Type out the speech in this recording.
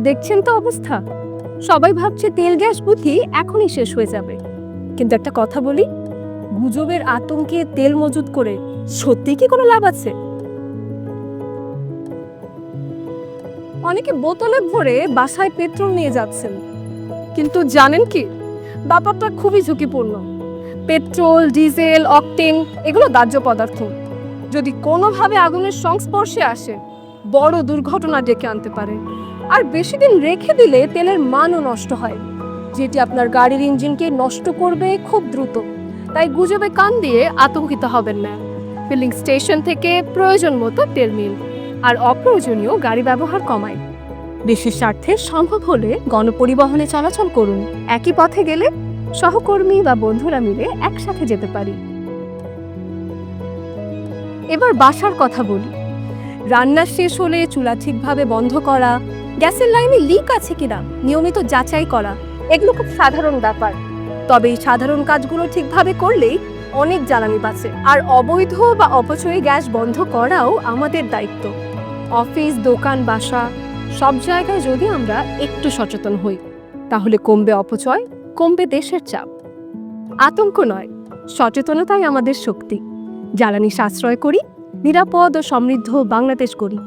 দেখছেন তো অবস্থা, সবাই ভাবছে তেল গ্যাস বুদ্ধি এখনই শেষ হয়ে যাবে। কিন্তু একটা কথা বলি, গুজবের আতঙ্কে তেল মজুত করে সত্যি কি কোনো লাভ আছে? অনেকে বোতলে ভরে বাসায় পেট্রোল নিয়ে যাচ্ছেন, কিন্তু জানেন কি, ব্যাপারটা খুবই ঝুঁকিপূর্ণ। পেট্রোল, ডিজেল, অকটেন এগুলো দাহ্য পদার্থ। যদি কোনোভাবে আগুনের সংস্পর্শে আসে, বড় দুর্ঘটনা ডেকে আনতে পারে। আর বেশি দিন রেখে দিলে তেলের মানও নষ্ট হয়, যেটি আপনার গাড়ির ইঞ্জিনকে নষ্ট করবে খুব দ্রুত। তাই গুজবে কান দিয়ে আতঙ্কিত হবেন না। ফিলিং স্টেশন থেকে প্রয়োজন মতো তেল নিন, আর অপ্রয়োজনীয় গাড়ি ব্যবহার কমায়। দেশের স্বার্থে সম্ভব হলে গণপরিবহনে চলাচল করুন। একই পথে গেলে সহকর্মী বা বন্ধুরা মিলে একসাথে যেতে পারি। এবার বাসার কথা বলি। রান্না শেষ হলে চুলা ঠিকভাবে বন্ধ করা, গ্যাসের লাইনে লিক আছে কিনা নিয়মিত যাচাই করা, এগুলো খুব সাধারণ ব্যাপার। তবে এই সাধারণ কাজগুলো ঠিকভাবে করলেই অনেক জ্বালানি বাঁচে। আর অবৈধ বা অপচয়ী গ্যাস বন্ধ করাও আমাদের দায়িত্ব। অফিস, দোকান, বাসা সব জায়গায় যদি আমরা একটু সচেতন হই, তাহলে কমবে অপচয়, কমবে দেশের চাপ। আতঙ্ক নয়, সচেতনতাই আমাদের শক্তি। জ্বালানি সাশ্রয় করি, নিরাপদ ও সমৃদ্ধ বাংলাদেশ গড়ি।